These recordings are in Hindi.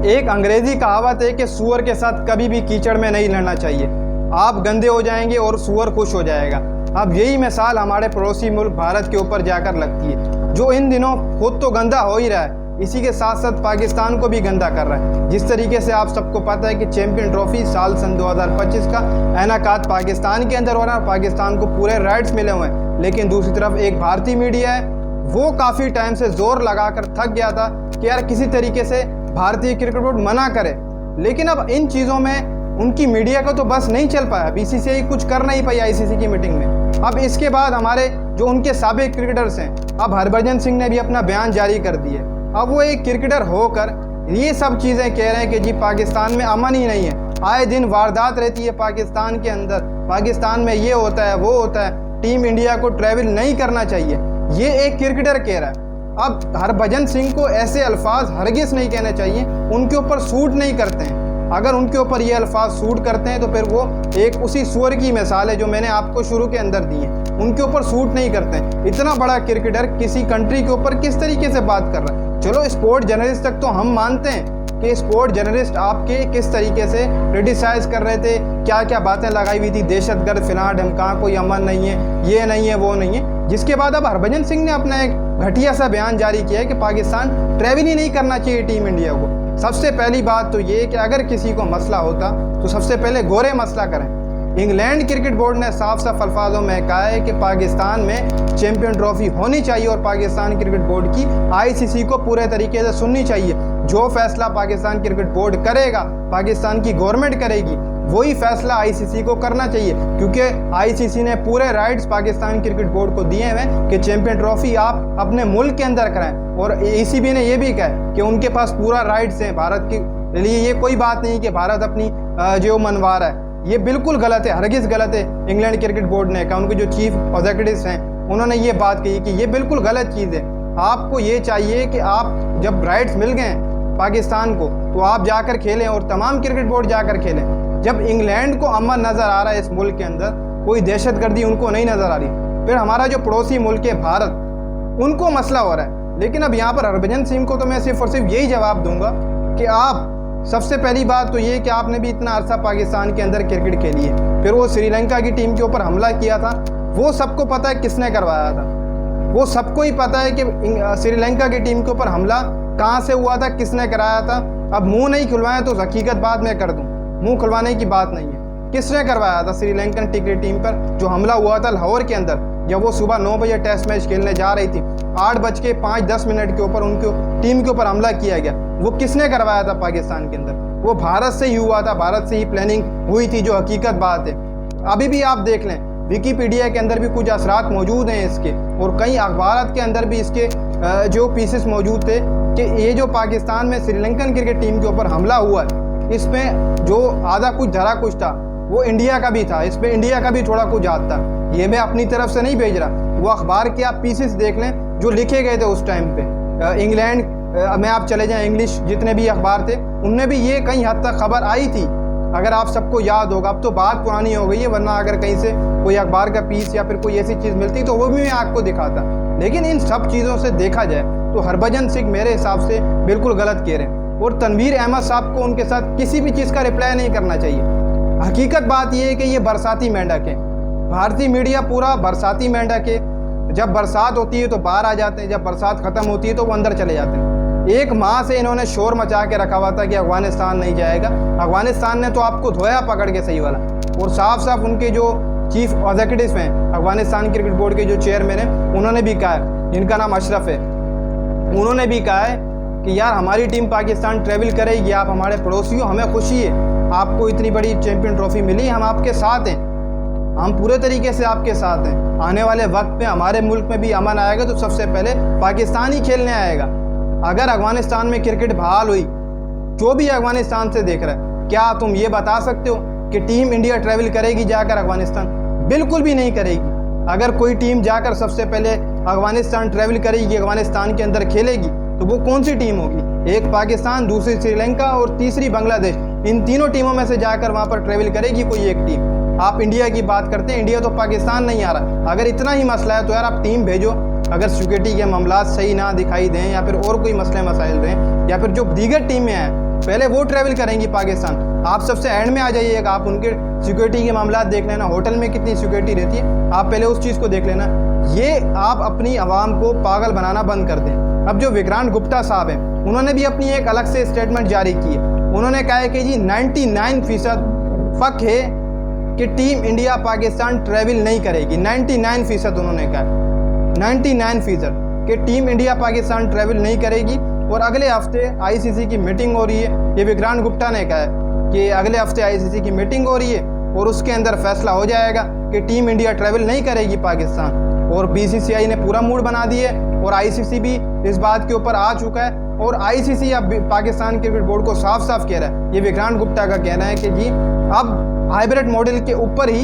एक अंग्रेजी कहावत है कि सूअर के साथ कभी भी कीचड़ में नहीं लड़ना चाहिए। आप गंदे हो जाएंगे और सूअर खुश हो जाएगा। अब यही मिसाल हमारे पड़ोसी मुल्क भारत के ऊपर जाकर लगती है, जो इन दिनों खुद तो गंदा हो ही रहा है, इसी के साथ साथ पाकिस्तान को भी गंदा कर रहा है। जिस तरीके से आप सबको पता है कि चैंपियन ट्रॉफी साल सन 2025 का इनेकाद पाकिस्तान के अंदर हो रहा है, पाकिस्तान को पूरे राइट्स मिले हुए हैं। लेकिन दूसरी तरफ एक भारतीय मीडिया है, वो काफ़ी टाइम से जोर लगाकर थक गया था कि यार किसी तरीके से भारतीय क्रिकेट बोर्ड मना करे। लेकिन अब इन चीज़ों में उनकी मीडिया को तो बस नहीं चल पाया, बीसीसीआई कुछ कर नहीं पाई आईसीसी की मीटिंग में। अब इसके बाद हमारे जो उनके साबिक क्रिकेटर्स हैं, अब हरभजन सिंह ने भी अपना बयान जारी कर दिए। अब वो एक क्रिकेटर होकर ये सब चीज़ें कह रहे हैं कि जी पाकिस्तान में अमन ही नहीं है, आए दिन वारदात रहती है पाकिस्तान के अंदर, पाकिस्तान में ये होता है वो होता है, टीम इंडिया को ट्रैवल नहीं करना चाहिए, ये एक क्रिकेटर कह रहा है। अब हरभजन सिंह को ऐसे अल्फाज हरगिज़ नहीं कहने चाहिए, उनके ऊपर सूट नहीं करते हैं। अगर उनके ऊपर ये अल्फाज सूट करते हैं तो फिर वो एक उसी सूअर की मिसाल है जो मैंने आपको शुरू के अंदर दी है, उनके ऊपर सूट नहीं करते हैं। इतना बड़ा क्रिकेटर किसी कंट्री के ऊपर किस तरीके से बात कर रहा है। चलो स्पोर्ट जर्नलिस्ट तक तो हम मानते हैं कि स्पोर्ट जर्नलिस्ट आपके किस तरीके से क्रिटिसाइज कर रहे थे, क्या क्या बातें लगाई हुई थी, दहशतगर्द फिलहाल ढमका, कोई अमन नहीं है, ये नहीं है वो नहीं है। जिसके बाद अब हरभजन सिंह ने अपना एक घटिया सा बयान जारी किया है कि पाकिस्तान ट्रैवल ही नहीं करना चाहिए टीम इंडिया को। सबसे पहली बात तो ये कि अगर किसी को मसला होता तो सबसे पहले गोरे मसला करें। इंग्लैंड क्रिकेट बोर्ड ने साफ साफ अल्फाजों में कहा है कि पाकिस्तान में चैंपियन ट्रॉफी होनी चाहिए और पाकिस्तान क्रिकेट बोर्ड की आईसीसी को पूरे तरीके से सुननी चाहिए। जो फैसला पाकिस्तान क्रिकेट बोर्ड करेगा, पाकिस्तान की गवर्नमेंट करेगी, वही फैसला आईसीसी को करना चाहिए, क्योंकि आईसीसी ने पूरे राइट्स पाकिस्तान क्रिकेट बोर्ड को दिए हैं कि चैंपियन ट्रॉफी आप अपने मुल्क के अंदर कराएं। और ईसीबी ने यह भी कहा कि उनके पास पूरा राइट्स हैं भारत के लिए। ये कोई बात नहीं कि भारत अपनी जो मनवा रहा है, ये बिल्कुल गलत है, हरगिज़ गलत है। इंग्लैंड क्रिकेट बोर्ड ने कहा, उनके जो चीफ एग्जीक्यूटिव्स हैं उन्होंने ये बात कही कि ये बिल्कुल गलत चीज़ है। आपको ये चाहिए कि आप जब राइट्स मिल गए पाकिस्तान को तो आप जाकर खेलें और तमाम क्रिकेट बोर्ड जाकर खेलें। जब इंग्लैंड को अमन नज़र आ रहा है इस मुल्क के अंदर, कोई दहशतगर्दी उनको नहीं नज़र आ रही, फिर हमारा जो पड़ोसी मुल्क है भारत, उनको मसला हो रहा है। लेकिन अब यहाँ पर हरभजन सिंह को तो मैं सिर्फ और सिर्फ यही जवाब दूंगा कि आप सबसे पहली बात तो ये कि आपने भी इतना अरसा पाकिस्तान के अंदर क्रिकेट खेली है, फिर वो श्रीलंका की टीम के ऊपर हमला किया था, वो सबको पता है किसने करवाया था, वो सबको ही पता है कि श्रीलंका की टीम के ऊपर हमला कहाँ से हुआ था, किसने कराया था। अब मुंह नहीं खुलवाया तो हकीकत बात मैं कर दूं, मुंह खुलवाने की बात नहीं है। किसने करवाया था श्रीलंकन क्रिकेट टीम पर जो हमला हुआ था लाहौर के अंदर, जब वो सुबह 9 बजे टेस्ट मैच खेलने जा रही थी, 8:05 के ऊपर उनके टीम के ऊपर हमला किया गया। वो किसने करवाया था पाकिस्तान के अंदर? वो भारत से ही हुआ था, भारत से ही प्लानिंग हुई थी, जो हकीकत बात है। अभी भी आप देख लें, विकीपीडिया के अंदर भी कुछ असरात मौजूद हैं इसके, और कई अखबार के अंदर भी इसके जो पीसेस मौजूद थे कि ये जो पाकिस्तान में श्रीलंकन क्रिकेट टीम के ऊपर हमला हुआ है, इसमें जो आधा कुछ धरा कुछ था वो इंडिया का भी था, इसमें इंडिया का भी थोड़ा कुछ हाथ था। ये मैं अपनी तरफ से नहीं भेज रहा, वो अखबार के आप पीसेस देख लें जो लिखे गए थे उस टाइम पे। इंग्लैंड में आप चले जाएं, इंग्लिश जितने भी अखबार थे उनमें भी ये कई हद तक खबर आई थी, अगर आप सबको याद होगा। अब तो बात पुरानी हो गई है, वरना अगर कहीं से कोई अखबार का पीस या फिर कोई ऐसी चीज़ मिलती तो वो भी मैं आपको दिखाता। लेकिन इन सब चीज़ों से देखा जाए तो हरभजन सिंह मेरे हिसाब से बिल्कुल गलत कह रहे हैं, और तनवीर अहमद साहब को उनके साथ किसी भी चीज़ का रिप्लाई नहीं करना चाहिए। हकीकत बात यह है कि ये बरसाती मेंढक है, भारतीय मीडिया पूरा बरसाती मेंढक है। जब बरसात होती है तो बाहर आ जाते हैं, जब बरसात ख़त्म होती है तो वो अंदर चले जाते हैं। एक माह से इन्होंने शोर मचा के रखा हुआ था कि अफगानिस्तान नहीं जाएगा। अफगानिस्तान ने तो आपको धोया पकड़ के सही वाला, और साफ साफ उनके जो चीफ एग्जीक्यूटिव हैं अफगानिस्तान क्रिकेट बोर्ड के जो चेयरमैन हैं, उन्होंने भी कहा है, जिनका नाम अशरफ है, उन्होंने भी कहा है कि यार हमारी टीम पाकिस्तान ट्रैवल करेगी, आप हमारे पड़ोसी हो, हमें खुशी है, आपको इतनी बड़ी चैंपियन ट्रॉफी मिली, हम आपके साथ हैं, हम पूरे तरीके से आपके साथ हैं। आने वाले वक्त में हमारे मुल्क में भी अमन आएगा तो सबसे पहले पाकिस्तान ही खेलने आएगा। अगर अफगानिस्तान में क्रिकेट बहाल हुई, जो भी अफगानिस्तान से देख रहा है, क्या तुम ये बता सकते हो कि टीम इंडिया ट्रैवल करेगी जाकर अफगानिस्तान? बिल्कुल भी नहीं करेगी। अगर कोई टीम जाकर सबसे पहले अफगानिस्तान ट्रैवल करेगी, अफगानिस्तान के अंदर खेलेगी, तो वो कौन सी टीम होगी? एक पाकिस्तान, दूसरी श्रीलंका और तीसरी बांग्लादेश। इन तीनों टीमों में से जाकर वहाँ पर ट्रैवल करेगी कोई एक टीम। आप इंडिया की बात करते हैं, इंडिया तो पाकिस्तान नहीं आ रहा। अगर इतना ही मसला है तो यार आप टीम भेजो। अगर सिक्योरिटी के मामला सही ना दिखाई दें या फिर और कोई मसले मसाइल दें या फिर जो दीगर टीमें हैं पहले वो ट्रैवल करेंगी पाकिस्तान। आप सबसे एंड में आ जाइएगा, आप उनके सिक्योरिटी के मामला देख लेना, होटल में कितनी सिक्योरिटी रहती है, आप पहले उस चीज़ को देख लेना। ये आप अपनी आवाम को पागल बनाना बंद कर दें। अब जो विक्रांत गुप्ता साहब हैं, उन्होंने भी अपनी एक अलग से स्टेटमेंट जारी की है। उन्होंने कहा है कि जी 99% पक है कि टीम इंडिया पाकिस्तान ट्रैवल नहीं करेगी। 99% उन्होंने कहा, 99% कि टीम इंडिया पाकिस्तान ट्रैवल नहीं करेगी। और अगले हफ्ते आईसीसी की मीटिंग हो रही है, ये विक्रांत गुप्ता ने कहा है कि अगले हफ्ते आईसीसी की मीटिंग हो रही है और उसके अंदर फैसला हो जाएगा कि टीम इंडिया ट्रैवल नहीं करेगी पाकिस्तान। और बीसीसीआई ने पूरा मूड बना दिया है और आईसीसी भी इस बात के ऊपर आ चुका है। और आईसीसी अब पाकिस्तान क्रिकेट बोर्ड को साफ साफ कह रहा है, ये विक्रांत गुप्ता का कहना है कि जी अब हाइब्रिड मॉडल के ऊपर ही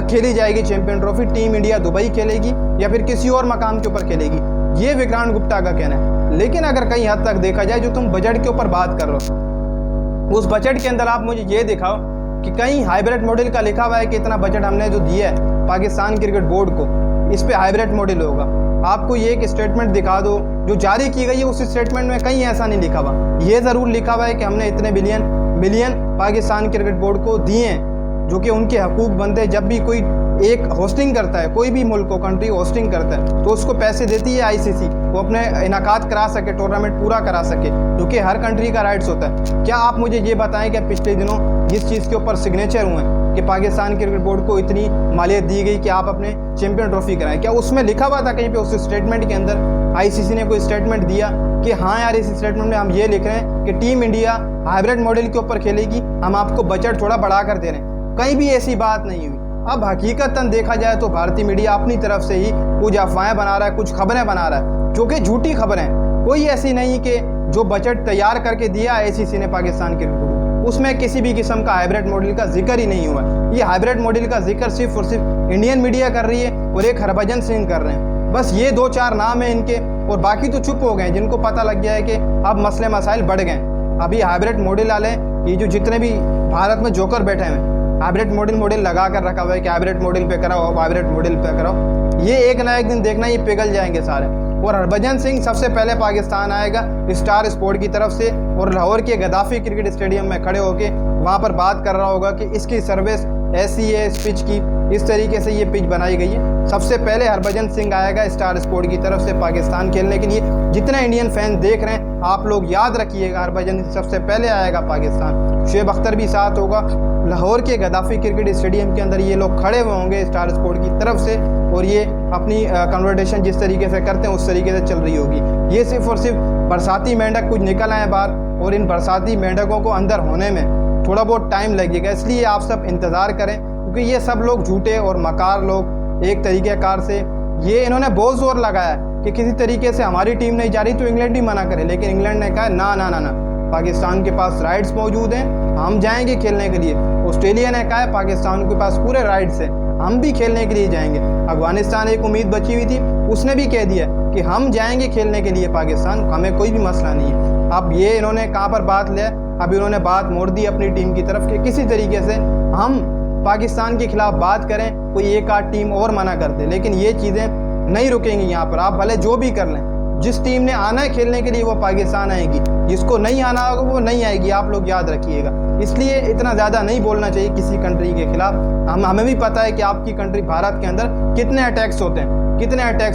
खेली जाएगी champion trophy. Team India Dubai खेलेगी या फिर किसी और मकाम के ऊपर खेलेगी, ये विक्रांत गुप्ता का कहना है। लेकिन अगर कहीं हद तक देखा जाए, जो तुम बजट के ऊपर बात कर रहे हो, उस बजट के अंदर आप मुझे ये दिखाओ कि कहीं हाइब्रिड मॉडल का लिखा हुआ है कि इतना बजट हमने जो दिया है पाकिस्तान क्रिकेट बोर्ड को, इस पे हाइब्रिड मॉडल होगा। आपको ये एक स्टेटमेंट दिखा दो जो जारी की गई है, उस स्टेटमेंट में कहीं ऐसा नहीं लिखा हुआ। ये ज़रूर लिखा हुआ है कि हमने इतने मिलियन पाकिस्तान क्रिकेट बोर्ड को दिए हैं, जो कि उनके हकूक बनते हैं। जब भी कोई एक होस्टिंग करता है, कोई भी मुल्क को कंट्री होस्टिंग करता है, तो उसको पैसे देती है आईसीसी, वो अपने इनाकात करा सके, टूर्नामेंट पूरा करा सके, जो कि हर कंट्री का राइट्स होता है। क्या आप मुझे ये बताएं कि पिछले दिनों जिस चीज़ के ऊपर सिग्नेचर हुए कि पाकिस्तान क्रिकेट बोर्ड को इतनी मालियत दी गई कि आप अपने चैंपियन ट्रॉफी कराएं, क्या उसमें लिखा हुआ था कहीं पे उस स्टेटमेंट के अंदर आईसीसी ने कोई स्टेटमेंट दिया कि हाँ यार इस स्टेटमेंट में हम ये लिख रहे हैं कि टीम इंडिया हाइब्रिड मॉडल के ऊपर खेलेगी, हम आपको बजट थोड़ा बढ़ा कर दे रहे हैं? कहीं भी ऐसी बात नहीं हुई। अब हकीकतन देखा जाए तो भारतीय मीडिया अपनी तरफ से ही कुछ अफवाहें बना रहा है, कुछ खबरें बना रहा है, जो कि झूठी खबरें। कोई ऐसी नहीं कि जो बजट तैयार करके दिया आईसीसी ने पाकिस्तान के लिए, उसमें किसी भी किस्म का हाइब्रिड मॉडल का जिक्र ही नहीं हुआ। ये हाइब्रिड मॉडल का जिक्र सिर्फ और सिर्फ इंडियन मीडिया कर रही है और एक हरभजन सिंह कर रहे हैं। बस ये 2-4 नाम है इनके, और बाकी तो चुप हो गए, जिनको पता लग गया है कि अब मसले मसाइल बढ़ गए। अभी हाइब्रिड मॉडल वाले ये जो जितने भी भारत में जोकर बैठे हैं, हाइब्रिड मॉडल लगा कर रखा हुआ है कि हाइब्रिड मॉडल पे कराओ, हाइब्रिड मॉडल पे कराओ। ये एक ना एक दिन देखना ये पिघल जाएंगे सारे। और हरभजन सिंह सबसे पहले पाकिस्तान आएगा स्टार स्पोर्ट की तरफ से, और लाहौर के गद्दाफी क्रिकेट स्टेडियम में खड़े होकर वहाँ पर बात कर रहा होगा कि इसकी सर्विस ऐसी है, इस पिच की इस तरीके से ये पिच बनाई गई है। सबसे पहले हरभजन सिंह आएगा स्टार स्पोर्ट की तरफ से पाकिस्तान खेलने के लिए। जितने इंडियन फैन देख रहे हैं, आप लोग याद रखिएगा, हरभजन सबसे पहले आएगा पाकिस्तान। शुएब अख्तर भी साथ होगा। लाहौर के गद्दाफी क्रिकेट स्टेडियम के अंदर ये लोग खड़े हुए होंगे स्टार स्पोर्ट की तरफ से, और ये अपनी कन्वर्सेशन जिस तरीके से करते हैं उस तरीके से चल रही होगी। ये सिर्फ और सिर्फ बरसाती मेंढक कुछ निकल आए बाहर, और इन बरसाती मेंढकों को अंदर होने में थोड़ा बहुत टाइम लगेगा। इसलिए आप सब इंतज़ार करें, क्योंकि ये सब लोग झूठे और मकार लोग एक तरीके कार से, ये इन्होंने बहुत जोर लगाया कि किसी तरीके से हमारी टीम नहीं जा रही तो इंग्लैंड ही मना करे। लेकिन इंग्लैंड ने कहा ना ना ना ना, पाकिस्तान के पास राइट्स मौजूद हैं, हम जाएंगे खेलने के लिए। ऑस्ट्रेलिया ने कहा है पाकिस्तान के पास पूरे राइट्स हैं, हम भी खेलने के लिए जाएंगे। अफगानिस्तान एक उम्मीद बची हुई थी, उसने भी कह दिया कि हम जाएंगे खेलने के लिए पाकिस्तान, हमें कोई भी मसला नहीं है। अब ये इन्होंने कहाँ पर बात लिया, अब इन्होंने बात मोड़ दी अपनी टीम की तरफ कि किसी तरीके से हम पाकिस्तान के खिलाफ बात करें, कोई एक आध टीम और मना कर दे। लेकिन ये चीज़ें नहीं रुकेंगी यहाँ पर, आप भले जो भी कर लें। जिस टीम ने आना है खेलने के लिए वो पाकिस्तान आएगी, जिसको नहीं आना होगा वो नहीं आएगी, आप लोग याद रखिएगा। इसलिए इतना ज़्यादा नहीं बोलना चाहिए किसी कंट्री के खिलाफ। हमें भी पता है कि आपकी कंट्री भारत के अंदर कितने अटैक्स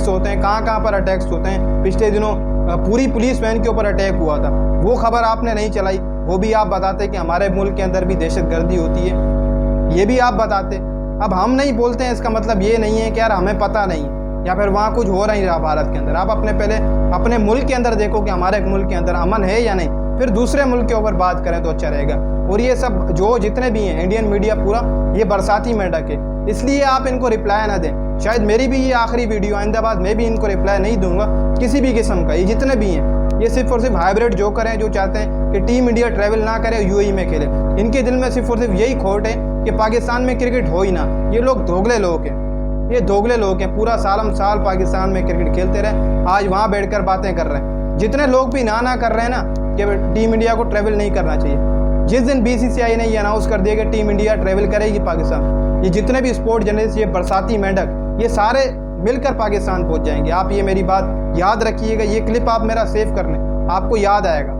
होते हैं, कहाँ पर अटैक्स होते हैं। पिछले दिनों पूरी पुलिस वैन के ऊपर अटैक हुआ था, वो खबर आपने नहीं चलाई, वो भी आप बताते कि हमारे मुल्क के अंदर भी दहशतगर्दी होती है, ये भी आप बताते। अब हम नहीं बोलते हैं, इसका मतलब ये नहीं है कि यार हमें पता नहीं या फिर वहाँ कुछ हो नहीं रहा भारत के अंदर। आप पहले अपने मुल्क के अंदर देखो कि हमारे मुल्क के अंदर अमन है या नहीं, फिर दूसरे मुल्क के ऊपर बात करें तो अच्छा रहेगा। और ये सब जो जितने भी हैं इंडियन मीडिया पूरा ये बरसाती मेंढक है, इसलिए आप इनको रिप्लाई ना दें। शायद मेरी भी ये आखिरी वीडियो, आइंदा बाद मैं भी इनको रिप्लाई नहीं दूंगा किसी भी किस्म का। ये जितने भी हैं ये सिर्फ और सिर्फ हाइब्रिड जोकर हैं, जो चाहते हैं कि टीम इंडिया ट्रैवल ना करे, यूएई में खेले। इनके दिल में सिर्फ और सिर्फ यही खोट है कि पाकिस्तान में क्रिकेट हो ही ना। ये लोग दोगले लोग हैं, ये दोगले लोग हैं। पूरा साल पाकिस्तान में क्रिकेट खेलते रहे, आज वहाँ बैठकर बातें कर रहे हैं। जितने लोग भी ना कर रहे हैं ना कि टीम इंडिया को ट्रैवल नहीं करना चाहिए, जिस दिन बीसीसीआई ने ये अनाउंस कर दिया कि टीम इंडिया ट्रैवल करेगी पाकिस्तान, ये जितने भी स्पोर्ट जर्नलिस्ट, ये बरसाती मेंढक, ये सारे मिलकर पाकिस्तान पहुंच जाएंगे। आप ये मेरी बात याद रखिएगा, ये क्लिप आप मेरा सेव कर लें, आपको याद आएगा।